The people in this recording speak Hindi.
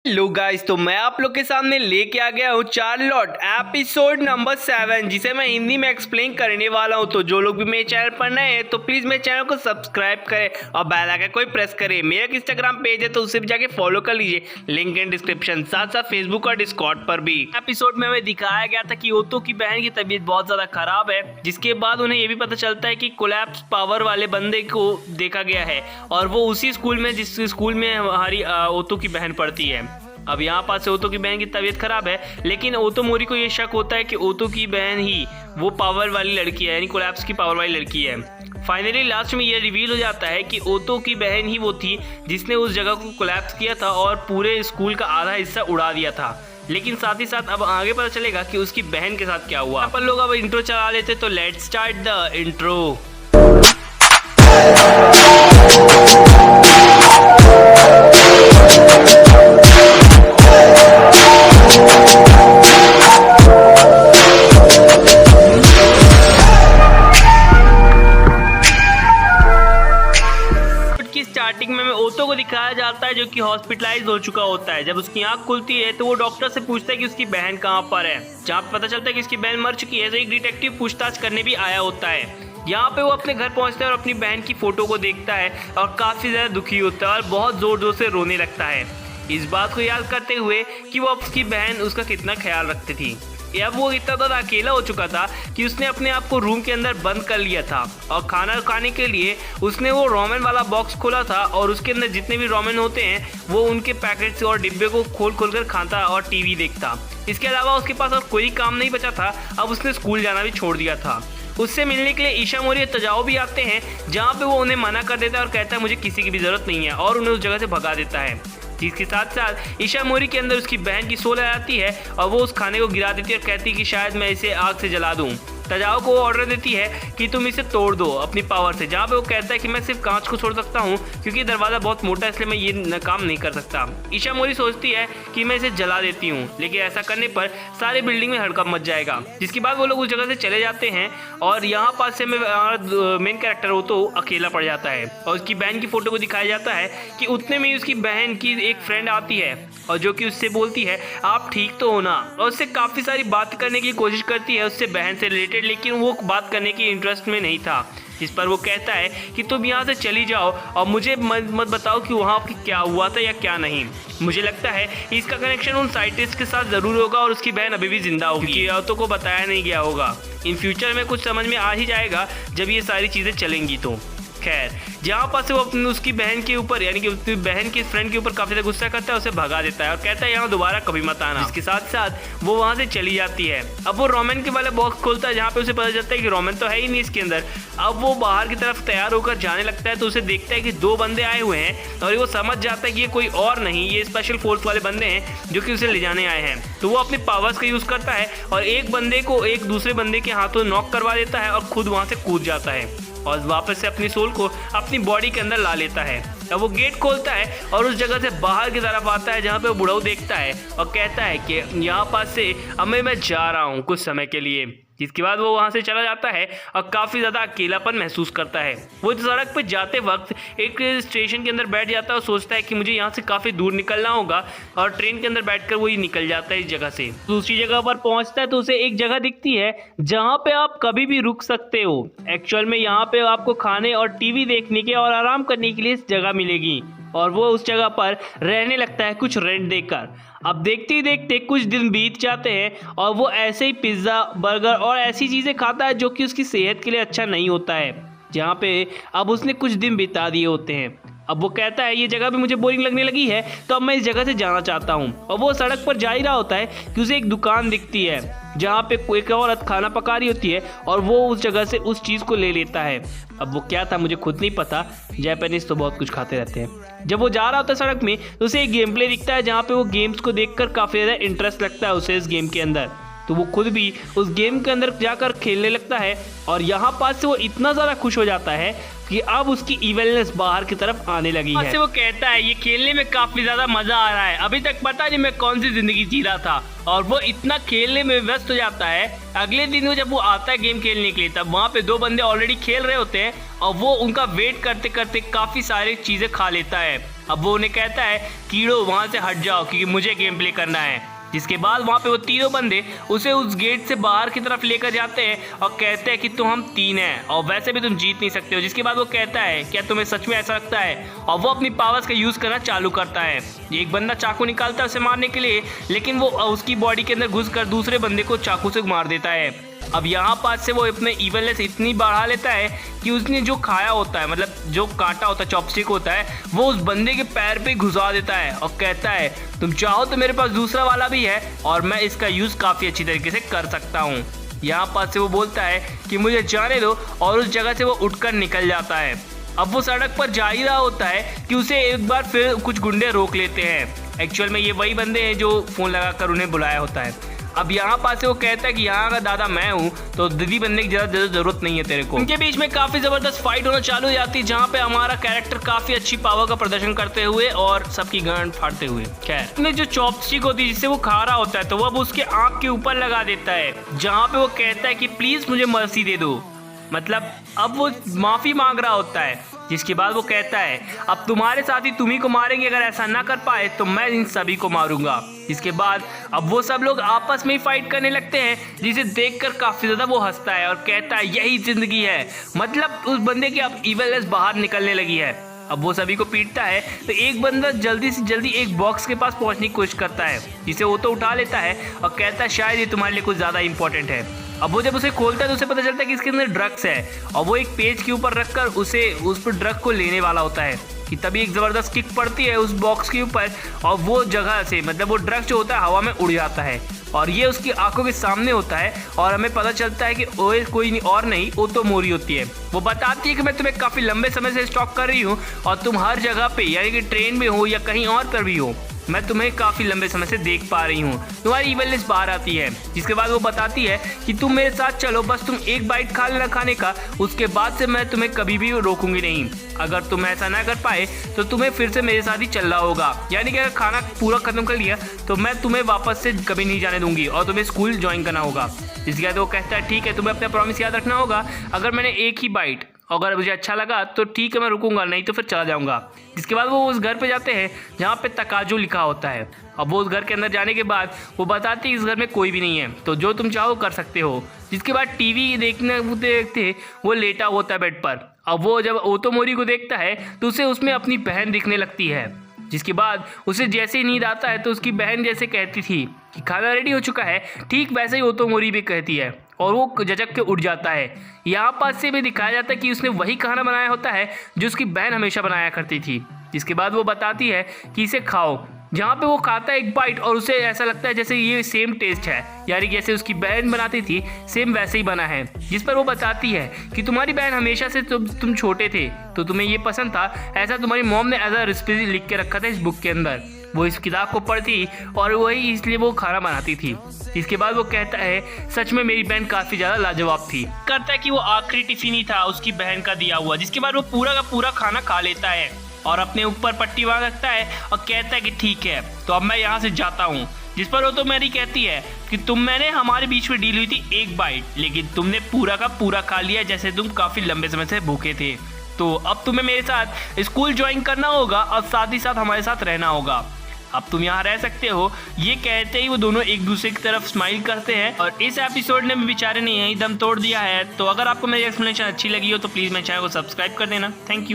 हेलो गाइस, तो मैं आप लोग के सामने लेके आ गया हूँ चार्लोट एपिसोड नंबर 7, जिसे मैं हिंदी में एक्सप्लेन करने वाला हूँ। तो जो लोग भी मेरे चैनल पर नए हैं तो प्लीज मेरे चैनल को सब्सक्राइब करें और बेल आइकन को प्रेस करें। मेरा एक इंस्टाग्राम पेज है तो उसे भी जाके फॉलो कर लीजिए, लिंक इन डिस्क्रिप्शन, साथ साथ फेसबुक और डिस्कॉर्ड पर भी। एपिसोड में हमें दिखाया गया था कि ओतो की बहन की तबीयत बहुत ज्यादा खराब है, जिसके बाद उन्हें ये भी पता चलता है कि कोलैप्स पावर वाले बंदे को देखा गया है और वो उसी स्कूल में जिस स्कूल में हमारी ओतो की बहन पढ़ती है। अब यहाँ पास से ओतो की बहन की तबीयत खराब है, लेकिन ओतो मोरी को ये शक होता है कि ओतो की बहन ही वो पावर वाली लड़की है, यानी कोलैप्स की पावर वाली लड़की है। फाइनली लास्ट में ये रिवील हो जाता है कि ओतो की बहन ही वो थी जिसने उस जगह को कोलैप्स किया था और पूरे स्कूल का आधा हिस्सा उड़ा दिया था। लेकिन साथ ही साथ अब आगे पता चलेगा कि उसकी बहन के साथ क्या हुआ। अपन लोग अब इंट्रो चला लेते, तो let's start the intro. Starting में ओतो को दिखाया जाता है जो कि हॉस्पिटलाइज हो चुका होता है। जब उसकी आंख खुलती है तो वो डॉक्टर से पूछता है कि उसकी बहन कहाँ पर है। जहाँ पता चलता है कि उसकी बहन मर चुकी है तो एक डिटेक्टिव पूछताछ करने भी आया होता है। यहाँ पे वो अपने घर पहुँचता है और अपनी बहन की फोटो को देखता है और काफ़ी ज़्यादा दुखी होता है और बहुत ज़ोर ज़ोर से रोने लगता है, इस बात को याद करते हुए कि वो उसकी बहन उसका कितना ख्याल रखती थी। अब वो इतना ज़्यादा अकेला हो चुका था कि उसने अपने आप को रूम के अंदर बंद कर लिया था और खाना खाने के लिए उसने वो रोमेन वाला बॉक्स खोला था और उसके अंदर जितने भी रोमेन होते हैं वो उनके पैकेट्स और डिब्बे को खोल खोल कर खाता और टीवी देखता। इसके अलावा उसके पास और कोई काम नहीं बचा था। अब उसने स्कूल जाना भी छोड़ दिया था। उससे मिलने के लिए ईशा मोरी तजाओ भी आते हैं, जहाँ पे वो उन्हें मना कर देता है और कहता है मुझे किसी की भी ज़रूरत नहीं है, और उन्हें उस जगह से भगा देता है। जिसके साथ साथ ईशा मोरी के अंदर उसकी बहन की सोल आ जाती है और वो उस खाने को गिरा देती है और कहती है कि शायद मैं इसे आग से जला दूं। तजाओ को ऑर्डर देती है कि तुम इसे तोड़ दो अपनी पावर से, जहाँ पे वो कहता है कि मैं सिर्फ कांच को छोड़ सकता हूँ क्योंकि दरवाज़ा बहुत मोटा है, इसलिए मैं ये काम नहीं कर सकता। ईशा मोरी सोचती है कि मैं इसे जला देती हूँ, लेकिन ऐसा करने पर सारे बिल्डिंग में हड़कंप मच जाएगा। जिसके बाद वो लोग उस जगह से चले जाते हैं और यहाँ पास से मेन कैरेक्टर हो तो अकेला पड़ जाता है और उसकी बहन की फोटो को दिखाया जाता है कि उतने में ही उसकी बहन की एक फ्रेंड आती है और जो कि उससे बोलती है आप ठीक तो हो ना, और उससे काफ़ी सारी बात करने की कोशिश करती है उससे बहन से रिलेटेड, लेकिन वो बात करने की इंटरेस्ट में नहीं था। जिस पर वो कहता है कि तुम यहाँ से चली जाओ और मुझे मत बताओ कि वहाँ क्या हुआ था या क्या नहीं। मुझे लगता है इसका कनेक्शन उन साइंटिस्ट के साथ ज़रूर होगा और उसकी बहन अभी भी जिंदा होगी, औरतों को बताया नहीं गया होगा। इन फ्यूचर में कुछ समझ में आ ही जाएगा जब ये सारी चीज़ें चलेंगी। तो खैर, जहाँ पास से वो अपनी उसकी बहन के ऊपर यानी कि उसकी बहन की फ्रेंड के ऊपर काफ़ी ज़्यादा गुस्सा करता है, उसे भगा देता है और कहता है यहाँ दोबारा कभी मत आना। इसके साथ साथ वो वहाँ से चली जाती है। अब वो रोमेन के वाले बॉक्स खोलता है जहाँ पे उसे पता चलता है कि रोमेन तो है ही नहीं इसके अंदर। अब वो बाहर की तरफ तैयार होकर जाने लगता है तो उसे देखता है कि दो बंदे आए हुए हैं और वो समझ जाता है कि ये कोई और नहीं, ये स्पेशल फोर्स वाले बंदे हैं जो कि उसे ले जाने आए हैं। तो वो अपने पावर्स का यूज़ करता है और एक बंदे को एक दूसरे बंदे के हाथों नॉक करवा देता है और खुद वहाँ से कूद जाता है और वापस से अपनी सोल को अपनी बॉडी के अंदर ला लेता है। अब वो गेट खोलता है और उस जगह से बाहर की तरफ आता है जहाँ पे वो बुढ़ऊ देखता है और कहता है कि यहाँ पास से अब मैं जा रहा हूँ कुछ समय के लिए। जिसके बाद वो वहाँ से चला जाता है और काफ़ी ज़्यादा अकेलापन महसूस करता है। वो सड़क पर जाते वक्त एक स्टेशन के अंदर बैठ जाता है और सोचता है कि मुझे यहाँ से काफ़ी दूर निकलना होगा, और ट्रेन के अंदर बैठकर वो निकल जाता है इस जगह से। दूसरी जगह पर पहुँचता है तो उसे एक जगह दिखती है जहाँ पे आप कभी भी रुक सकते हो। एक्चुअल में यहाँ पे आपको खाने और टीवी देखने के और आराम करने के लिए इस जगह मिलेगी, और वो उस जगह पर रहने लगता है कुछ रेंट देकर। अब देखते ही देखते कुछ दिन बीत जाते हैं और वो ऐसे ही पिज़्ज़ा, बर्गर और ऐसी चीज़ें खाता है जो कि उसकी सेहत के लिए अच्छा नहीं होता है, जहाँ पे अब उसने कुछ दिन बिता दिए होते हैं। अब वो कहता है ये जगह भी मुझे बोरिंग लगने लगी है तो अब मैं इस जगह से जाना चाहता हूँ। और वो सड़क पर जा ही रहा होता है कि उसे एक दुकान दिखती है जहाँ पे एक औरत खाना पका रही होती है और वो उस जगह से उस चीज़ को ले लेता है। अब वो क्या था मुझे खुद नहीं पता, जापानीज तो बहुत कुछ खाते रहते हैं। जब वो जा रहा होता है सड़क में तो उसे एक गेम प्ले दिखता है जहाँ पे वो गेम्स को देखकर काफ़ी ज़्यादा इंटरेस्ट लगता है उसे इस गेम के अंदर। तो वो खुद भी उस गेम के अंदर जाकर खेलने लगता है और यहाँ पास से वो इतना ज़्यादा खुश हो जाता है कि अब उसकी इविलनेस बाहर की तरफ आने लगी है। वो कहता है ये खेलने में काफ़ी ज़्यादा मज़ा आ रहा है, अभी तक पता नहीं मैं कौन सी ज़िंदगी जी रहा था। और वो इतना खेलने में व्यस्त हो जाता है, अगले दिन वो जब वो आता है गेम खेलने के लिए तब वहाँ पे दो बंदे ऑलरेडी खेल रहे होते हैं और वो उनका वेट करते करते काफ़ी सारी चीज़ें खा लेता है। अब वो उन्हें कहता है कीड़ो वहाँ से हट जाओ क्योंकि मुझे गेम प्ले करना है। जिसके बाद वहाँ पे वो तीनों बंदे उसे उस गेट से बाहर की तरफ लेकर जाते हैं और कहते हैं कि तुम हम 3 हैं और वैसे भी तुम जीत नहीं सकते हो। जिसके बाद वो कहता है क्या तुम्हें सच में ऐसा लगता है, और वो अपनी पावर्स का यूज़ करना चालू करता है। एक बंदा चाकू निकालता है उसे मारने के लिए, लेकिन वो उसकी बॉडी के अंदर घुस कर दूसरे बंदे को चाकू से मार देता है। अब यहाँ पास से वो अपने इवलनेस इतनी बढ़ा लेता है कि उसने जो खाया होता है, मतलब जो कांटा होता है, चॉपस्टिक होता है, वो उस बंदे के पैर पे घुसा देता है और कहता है तुम चाहो तो मेरे पास दूसरा वाला भी है और मैं इसका यूज़ काफ़ी अच्छी तरीके से कर सकता हूँ। यहाँ पास से वो बोलता है कि मुझे जाने दो और उस जगह से वो उठकर निकल जाता है। अब वो सड़क पर जा ही रहा होता है कि उसे एक बार फिर कुछ गुंडे रोक लेते हैं। एक्चुअल में ये वही बंदे हैं जो फ़ोन लगाकर उन्हें बुलाया होता है। अब यहाँ पास से वो कहता है कि यहाँ का दादा मैं हूँ, तो दीदी बनने की ज़्यादा जरूरत नहीं है तेरे को। उनके बीच में काफ़ी ज़बरदस्त फाइट होना चालू हो जाती है, जहाँ पे हमारा कैरेक्टर काफ़ी अच्छी पावर का प्रदर्शन करते हुए और सबकी गांड फाड़ते हुए। खैर, उसमें जो चॉपस्टिक होती है जिससे वो खा रहा होता है, तो वो अब उसके आँख के ऊपर लगा देता है, जहाँ पे वो कहता है कि प्लीज़ मुझे मर्सी दे दो। मतलब अब वो माफ़ी मांग रहा होता है। जिसके बाद वो कहता है अब तुम्हारे साथ ही तुम्ही को मारेंगे, अगर ऐसा ना कर पाए तो मैं इन सभी को मारूंगा। इसके बाद अब वो सब लोग आपस में ही फाइट करने लगते हैं, जिसे देखकर काफ़ी ज़्यादा वो हंसता है और कहता है यही ज़िंदगी है। मतलब उस बंदे की अब इवलनेस बाहर निकलने लगी है। अब वो सभी को पीटता है तो एक बंदा जल्दी से जल्दी एक बॉक्स के पास पहुंचने की कोशिश करता है, जिसे वो तो उठा लेता है और कहता है शायद ये तुम्हारे लिए कुछ ज़्यादा इंपॉर्टेंट है। अब वो जब उसे खोलता है तो उसे पता चलता है कि इसके अंदर ड्रग्स है और वो एक पेज के ऊपर रखकर उस पर ड्रग को लेने वाला होता है कि तभी एक ज़बरदस्त किक पड़ती है उस बॉक्स के ऊपर और वो जगह से, मतलब वो ड्रग जो होता है हवा में उड़ जाता है और ये उसकी आंखों के सामने होता है और हमें पता चलता है कि ओए कोई नहीं और नहीं, ओटोमोरी होती है। वो बताती है कि मैं तुम्हें काफ़ी लंबे समय से स्टॉक कर रही हूँ और तुम हर जगह पे, यानी कि ट्रेन में हो या कहीं और पर भी हो, मैं तुम्हें काफ़ी लंबे समय से देख पा रही हूँ। तुम्हारी इवलनेस बाहर आती है। जिसके बाद वो बताती है कि तुम मेरे साथ चलो, बस तुम एक बाइट खा लेना खाने का, उसके बाद से मैं तुम्हें कभी भी रोकूंगी नहीं। अगर तुम ऐसा ना कर पाए तो तुम्हें फिर से मेरे साथ ही चलना होगा, यानी कि अगर खाना पूरा खत्म कर लिया तो मैं तुम्हें वापस से कभी नहीं जाने दूंगी और तुम्हें स्कूल ज्वाइन करना होगा। इसके बाद वो कहता है ठीक है, तुम्हें अपना प्रॉमिस याद रखना होगा, अगर मैंने एक ही बाइट, अगर मुझे अच्छा लगा तो ठीक है मैं रुकूंगा, नहीं तो फिर चला जाऊंगा। जिसके बाद वो उस घर पे जाते हैं जहाँ पे तकाजू लिखा होता है। अब वो उस घर के अंदर जाने के बाद वो बताती है इस घर में कोई भी नहीं है, तो जो तुम चाहो कर सकते हो। जिसके बाद टीवी देखते वो लेटा होता है बेड पर। अब वो जब ओटोमोरी को देखता है तो उसे उसमें अपनी बहन दिखने लगती है। जिसके बाद उसे जैसे ही नींद आता है तो उसकी बहन जैसे कहती थी कि खाना रेडी हो चुका है, ठीक वैसे ही ओटोमोरी भी कहती है और वो झटक के उठ जाता है। यहाँ पास से भी दिखाया जाता है कि उसने वही खाना बनाया होता है जो उसकी बहन हमेशा बनाया करती थी। जिसके बाद वो बताती है कि इसे खाओ, जहाँ पे वो खाता है एक बाइट और उसे ऐसा लगता है जैसे ये सेम टेस्ट है, यानी जैसे उसकी बहन बनाती थी सेम वैसे ही बना है। जिस पर वो बताती है कि तुम्हारी बहन हमेशा से तुम छोटे थे तो तुम्हें ये पसंद था, ऐसा तुम्हारी मॉम ने एज अ रेसिपी लिख के रखा था इस बुक के अंदर। वो इस किताब को पढ़ती और वही इसलिए वो खाना बनाती थी। इसके बाद वो कहता है सच में मेरी बहन काफ़ी ज़्यादा लाजवाब थी। करता है कि वो आखिरी टिफिन ही था उसकी बहन का दिया हुआ। जिसके बाद वो पूरा का पूरा खाना खा लेता है और अपने ऊपर पट्टी बांध रखता है और कहता है कि ठीक है तो अब मैं यहाँ से जाता हूँ। जिस पर वो तो मेरी कहती है कि मैंने हमारे बीच में डील हुई थी एक बाइट, लेकिन तुमने पूरा का पूरा खा लिया जैसे तुम काफ़ी लंबे समय से भूखे थे, तो अब तुम्हें मेरे साथ स्कूल ज्वाइन करना होगा और साथ ही साथ हमारे साथ रहना होगा। अब तुम यहाँ रह सकते हो। ये कहते ही वो दोनों एक दूसरे की तरफ स्माइल करते हैं और इस एपिसोड ने बेचारे ने यही दम तोड़ दिया है। तो अगर आपको मेरी एक्सप्लेनेशन अच्छी लगी हो तो प्लीज़ मेरे चैनल को सब्सक्राइब कर देना। Thank you.